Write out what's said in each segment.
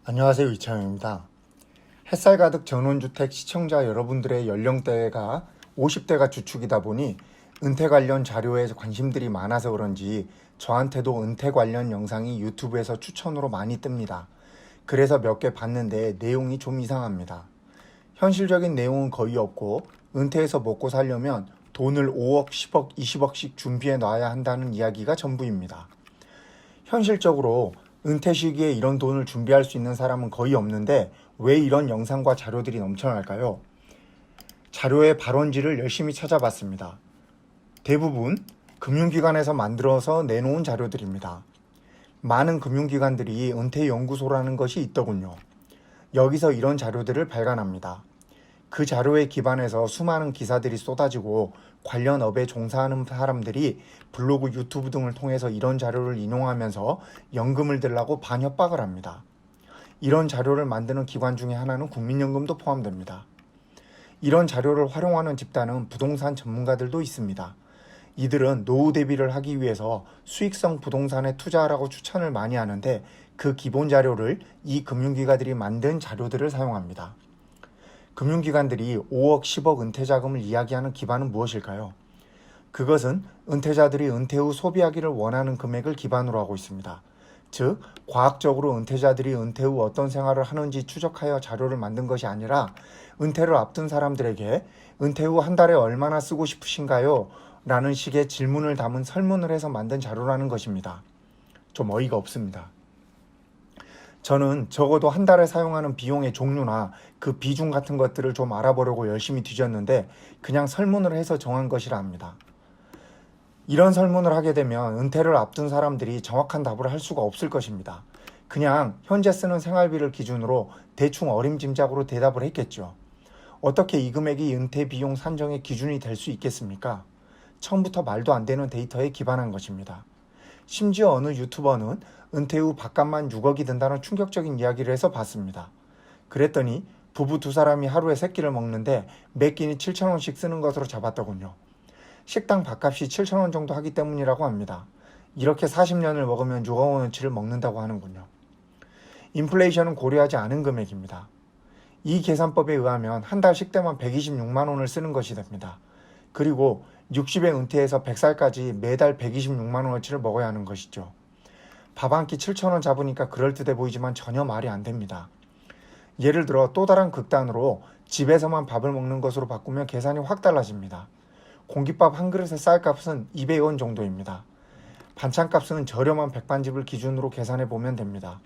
안녕하세요. 이창영입니다. 햇살 가득 전원주택 시청자 여러분들의 연령대가 50대가 주축이다 보니 은퇴 관련 자료에 관심들이 많아서 그런지 저한테도 은퇴 관련 영상이 유튜브에서 추천으로 많이 뜹니다. 그래서 몇 개 봤는데 내용이 좀 이상합니다. 현실적인 내용은 거의 없고 은퇴해서 먹고 살려면 돈을 5억, 10억, 20억씩 준비해 놔야 한다는 이야기가 전부입니다. 현실적으로 은퇴 시기에 이런 돈을 준비할 수 있는 사람은 거의 없는데 왜 이런 영상과 자료들이 넘쳐날까요? 자료의 발원지를 열심히 찾아봤습니다. 대부분 금융기관에서 만들어서 내놓은 자료들입니다. 많은 금융기관들이 은퇴연구소라는 것이 있더군요. 여기서 이런 자료들을 발간합니다. 그 자료에 기반해서 수많은 기사들이 쏟아지고 관련 업에 종사하는 사람들이 블로그, 유튜브 등을 통해서 이런 자료를 인용하면서 연금을 들라고 반협박을 합니다. 이런 자료를 만드는 기관 중에 하나는 국민연금도 포함됩니다. 이런 자료를 활용하는 집단은 부동산 전문가들도 있습니다. 이들은 노후 대비를 하기 위해서 수익성 부동산에 투자하라고 추천을 많이 하는데 그 기본 자료를 이 금융기관들이 만든 자료들을 사용합니다. 금융기관들이 5억, 10억 은퇴 자금을 이야기하는 기반은 무엇일까요? 그것은 은퇴자들이 은퇴 후 소비하기를 원하는 금액을 기반으로 하고 있습니다. 즉, 과학적으로 은퇴자들이 은퇴 후 어떤 생활을 하는지 추적하여 자료를 만든 것이 아니라 은퇴를 앞둔 사람들에게 은퇴 후 한 달에 얼마나 쓰고 싶으신가요? 라는 식의 질문을 담은 설문을 해서 만든 자료라는 것입니다. 좀 어이가 없습니다. 저는 적어도 한 달에 사용하는 비용의 종류나 그 비중 같은 것들을 좀 알아보려고 열심히 뒤졌는데 그냥 설문을 해서 정한 것이라 합니다. 이런 설문을 하게 되면 은퇴를 앞둔 사람들이 정확한 답을 할 수가 없을 것입니다. 그냥 현재 쓰는 생활비를 기준으로 대충 어림짐작으로 대답을 했겠죠. 어떻게 이 금액이 은퇴 비용 산정의 기준이 될 수 있겠습니까? 처음부터 말도 안 되는 데이터에 기반한 것입니다. 심지어 어느 유튜버는 은퇴 후 밥값만 6억이 든다는 충격적인 이야기를 해서 봤습니다. 그랬더니 부부 두 사람이 하루에 3끼를 먹는데 매 끼니 7,000원씩 쓰는 것으로 잡았더군요. 식당 밥값이 7,000원 정도 하기 때문이라고 합니다. 이렇게 40년을 먹으면 6억 원어치를 먹는다고 하는군요. 인플레이션은 고려하지 않은 금액입니다. 이 계산법에 의하면 한 달 식대만 126만 원을 쓰는 것이 됩니다. 그리고 60에 은퇴해서 100살까지 매달 126만 원어치를 먹어야 하는 것이죠. 밥 한 끼 7,000원 잡으니까 그럴듯해 보이지만 전혀 말이 안 됩니다. 예를 들어 또 다른 극단으로 집에서만 밥을 먹는 것으로 바꾸면 계산이 확 달라집니다. 공깃밥 한 그릇의 쌀값은 200원 정도입니다. 반찬값은 저렴한 백반집을 기준으로 계산해 보면 됩니다.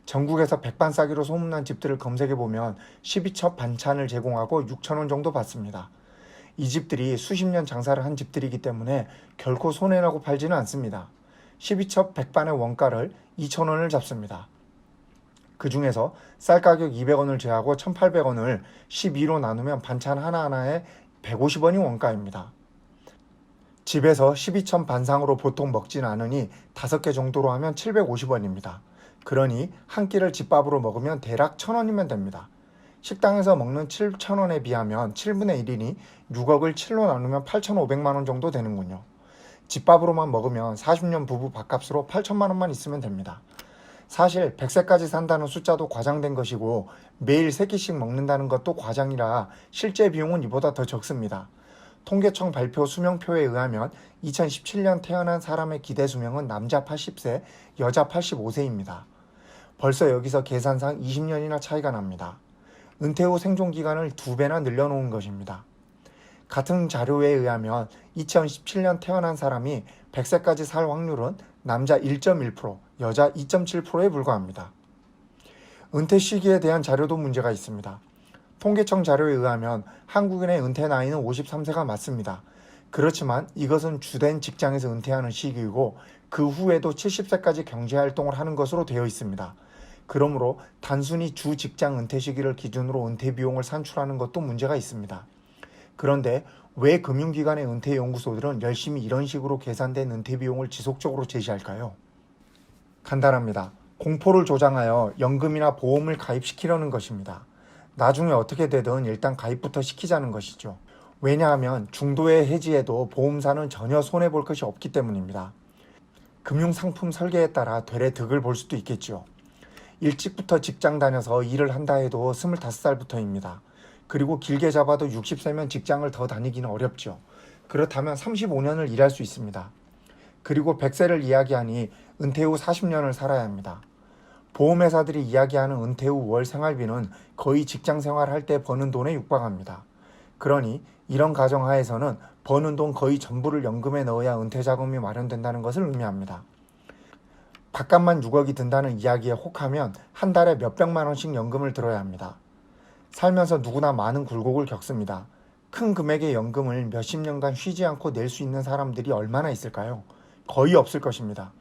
전국에서 백반 싸기로 소문난 집들을 검색해 보면 12첩 반찬을 제공하고 6,000원 정도 받습니다. 이 집들이 수십 년 장사를 한 집들이기 때문에 결코 손해나고 팔지는 않습니다. 12첩 백반의 원가를 2,000원을 잡습니다. 그 중에서 쌀 가격 200원을 제하고 1,800원을 12로 나누면 반찬 하나하나에 150원이 원가입니다. 집에서 12천 반상으로 보통 먹진 않으니 5개 정도로 하면 750원입니다. 그러니 한 끼를 집밥으로 먹으면 대략 1,000원이면 됩니다. 식당에서 먹는 7,000원에 비하면 7분의 1이니 6억을 7로 나누면 8,500만 원 정도 되는군요. 집밥으로만 먹으면 40년 부부 밥값으로 8천만 원만 있으면 됩니다. 사실 100세까지 산다는 숫자도 과장된 것이고 매일 3끼씩 먹는다는 것도 과장이라 실제 비용은 이보다 더 적습니다. 통계청 발표 수명표에 의하면 2017년 태어난 사람의 기대 수명은 남자 80세, 여자 85세입니다. 벌써 여기서 계산상 20년이나 차이가 납니다. 은퇴 후 생존기간을 2배나 늘려놓은 것입니다. 같은 자료에 의하면 2017년 태어난 사람이 100세까지 살 확률은 남자 1.1%, 여자 2.7%에 불과합니다. 은퇴 시기에 대한 자료도 문제가 있습니다. 통계청 자료에 의하면 한국인의 은퇴 나이는 53세가 맞습니다. 그렇지만 이것은 주된 직장에서 은퇴하는 시기이고 그 후에도 70세까지 경제활동을 하는 것으로 되어 있습니다. 그러므로 단순히 주 직장 은퇴 시기를 기준으로 은퇴 비용을 산출하는 것도 문제가 있습니다. 그런데 왜 금융기관의 은퇴연구소들은 열심히 이런 식으로 계산된 은퇴 비용을 지속적으로 제시할까요? 간단합니다. 공포를 조장하여 연금이나 보험을 가입시키려는 것입니다. 나중에 어떻게 되든 일단 가입부터 시키자는 것이죠. 왜냐하면 중도에 해지해도 보험사는 전혀 손해볼 것이 없기 때문입니다. 금융상품 설계에 따라 되레 득을 볼 수도 있겠죠. 일찍부터 직장 다녀서 일을 한다 해도 25살부터입니다. 그리고 길게 잡아도 60세면 직장을 더 다니기는 어렵죠. 그렇다면 35년을 일할 수 있습니다. 그리고 100세를 이야기하니 은퇴 후 40년을 살아야 합니다. 보험회사들이 이야기하는 은퇴 후 월 생활비는 거의 직장 생활할 때 버는 돈에 육박합니다. 그러니 이런 가정하에서는 버는 돈 거의 전부를 연금에 넣어야 은퇴 자금이 마련된다는 것을 의미합니다. 바깥만 6억이 든다는 이야기에 혹하면 한 달에 몇백만 원씩 연금을 들어야 합니다. 살면서 누구나 많은 굴곡을 겪습니다. 큰 금액의 연금을 몇십 년간 쉬지 않고 낼 수 있는 사람들이 얼마나 있을까요? 거의 없을 것입니다.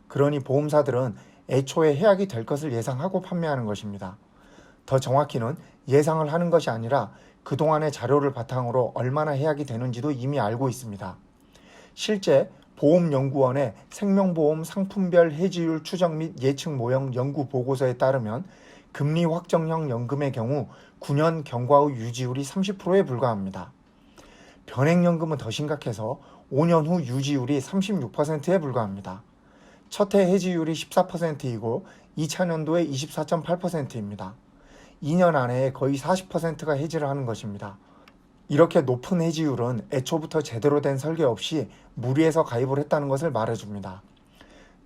그러니 보험사들은 애초에 해약이 될 것을 예상하고 판매하는 것입니다. 더 정확히는 예상을 하는 것이 아니라 그동안의 자료를 바탕으로 얼마나 해약이 되는지도 이미 알고 있습니다. 실제 보험연구원의 생명보험 상품별 해지율 추정 및 예측 모형 연구 보고서에 따르면 금리 확정형 연금의 경우 9년 경과 후 유지율이 30%에 불과합니다. 변액연금은 더 심각해서 5년 후 유지율이 36%에 불과합니다. 첫해 해지율이 14%이고 2차년도에 24.8%입니다. 2년 안에 거의 40%가 해지를 하는 것입니다. 이렇게 높은 해지율은 애초부터 제대로 된 설계 없이 무리해서 가입을 했다는 것을 말해줍니다.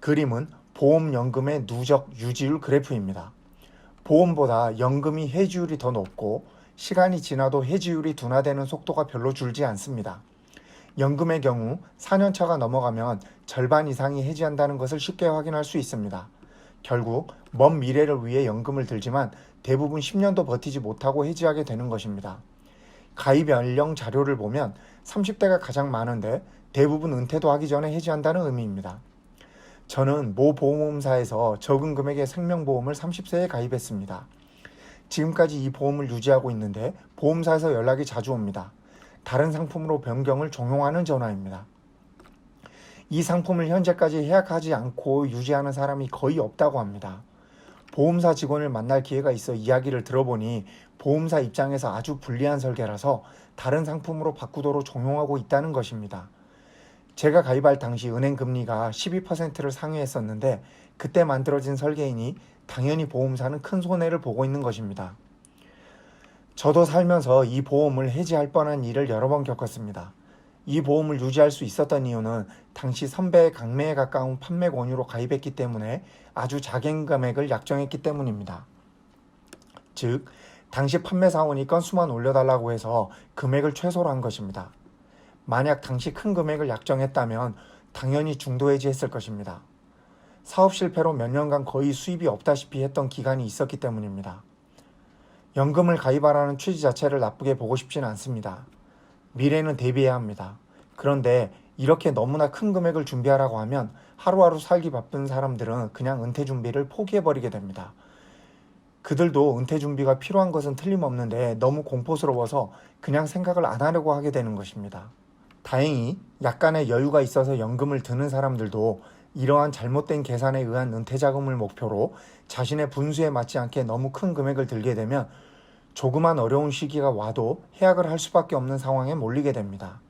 그림은 보험연금의 누적 유지율 그래프입니다. 보험보다 연금이 해지율이 더 높고 시간이 지나도 해지율이 둔화되는 속도가 별로 줄지 않습니다. 연금의 경우 4년차가 넘어가면 절반 이상이 해지한다는 것을 쉽게 확인할 수 있습니다. 결국 먼 미래를 위해 연금을 들지만 대부분 10년도 버티지 못하고 해지하게 되는 것입니다. 가입 연령 자료를 보면 30대가 가장 많은데 대부분 은퇴도 하기 전에 해지한다는 의미입니다. 저는 모 보험사에서 적은 금액의 생명보험을 30세에 가입했습니다. 지금까지 이 보험을 유지하고 있는데 보험사에서 연락이 자주 옵니다. 다른 상품으로 변경을 종용하는 전화입니다. 이 상품을 현재까지 해약하지 않고 유지하는 사람이 거의 없다고 합니다. 보험사 직원을 만날 기회가 있어 이야기를 들어보니 보험사 입장에서 아주 불리한 설계라서 다른 상품으로 바꾸도록 종용하고 있다는 것입니다. 제가 가입할 당시 은행 금리가 12%를 상회했었는데 그때 만들어진 설계이니 당연히 보험사는 큰 손해를 보고 있는 것입니다. 저도 살면서 이 보험을 해지할 뻔한 일을 여러 번 겪었습니다. 이 보험을 유지할 수 있었던 이유는 당시 선배의 강매에 가까운 판매 권유로 가입했기 때문에 아주 작은 금액을 약정했기 때문입니다. 즉, 당시 판매사원이 건수만 올려달라고 해서 금액을 최소로 한 것입니다. 만약 당시 큰 금액을 약정했다면 당연히 중도 해지했을 것입니다. 사업 실패로 몇 년간 거의 수입이 없다시피 했던 기간이 있었기 때문입니다. 연금을 가입하라는 취지 자체를 나쁘게 보고 싶지는 않습니다. 미래는 대비해야 합니다. 그런데 이렇게 너무나 큰 금액을 준비하라고 하면 하루하루 살기 바쁜 사람들은 그냥 은퇴 준비를 포기해버리게 됩니다. 그들도 은퇴 준비가 필요한 것은 틀림없는데 너무 공포스러워서 그냥 생각을 안 하려고 하게 되는 것입니다. 다행히 약간의 여유가 있어서 연금을 드는 사람들도 이러한 잘못된 계산에 의한 은퇴 자금을 목표로 자신의 분수에 맞지 않게 너무 큰 금액을 들게 되면 조그만 어려운 시기가 와도 해약을 할 수밖에 없는 상황에 몰리게 됩니다.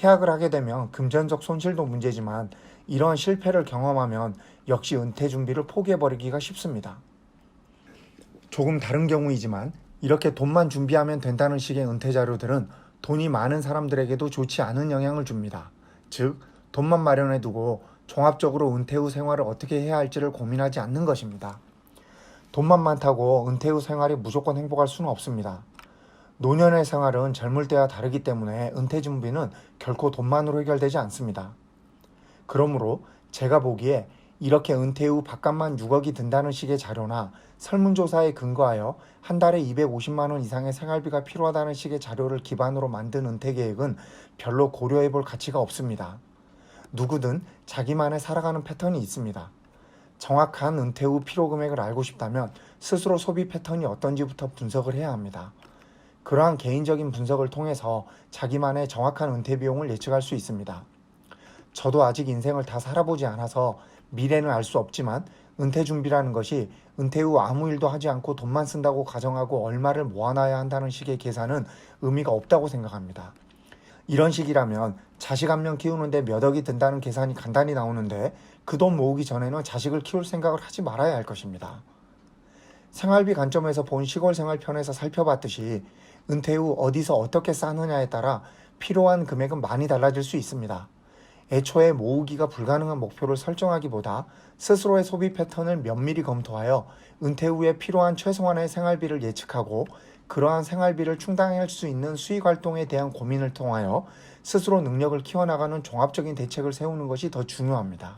해약을 하게 되면 금전적 손실도 문제지만 이러한 실패를 경험하면 역시 은퇴 준비를 포기해버리기가 쉽습니다. 조금 다른 경우이지만 이렇게 돈만 준비하면 된다는 식의 은퇴 자료들은 돈이 많은 사람들에게도 좋지 않은 영향을 줍니다. 즉, 돈만 마련해두고 종합적으로 은퇴 후 생활을 어떻게 해야 할지를 고민하지 않는 것입니다. 돈만 많다고 은퇴 후 생활이 무조건 행복할 수는 없습니다. 노년의 생활은 젊을 때와 다르기 때문에 은퇴 준비는 결코 돈만으로 해결되지 않습니다. 그러므로 제가 보기에 이렇게 은퇴 후 바깥만 6억이 든다는 식의 자료나 설문조사에 근거하여 한 달에 250만 원 이상의 생활비가 필요하다는 식의 자료를 기반으로 만든 은퇴 계획은 별로 고려해 볼 가치가 없습니다. 누구든 자기만의 살아가는 패턴이 있습니다. 정확한 은퇴 후 필요 금액을 알고 싶다면 스스로 소비 패턴이 어떤지부터 분석을 해야 합니다. 그러한 개인적인 분석을 통해서 자기만의 정확한 은퇴 비용을 예측할 수 있습니다. 저도 아직 인생을 다 살아보지 않아서 미래는 알 수 없지만 은퇴 준비라는 것이 은퇴 후 아무 일도 하지 않고 돈만 쓴다고 가정하고 얼마를 모아놔야 한다는 식의 계산은 의미가 없다고 생각합니다. 이런 식이라면 자식 한 명 키우는데 몇 억이 든다는 계산이 간단히 나오는데 그 돈 모으기 전에는 자식을 키울 생각을 하지 말아야 할 것입니다. 생활비 관점에서 본 시골 생활 편에서 살펴봤듯이 은퇴 후 어디서 어떻게 싸느냐에 따라 필요한 금액은 많이 달라질 수 있습니다. 애초에 모으기가 불가능한 목표를 설정하기보다 스스로의 소비 패턴을 면밀히 검토하여 은퇴 후에 필요한 최소한의 생활비를 예측하고 그러한 생활비를 충당할 수 있는 수익 활동에 대한 고민을 통하여 스스로 능력을 키워나가는 종합적인 대책을 세우는 것이 더 중요합니다.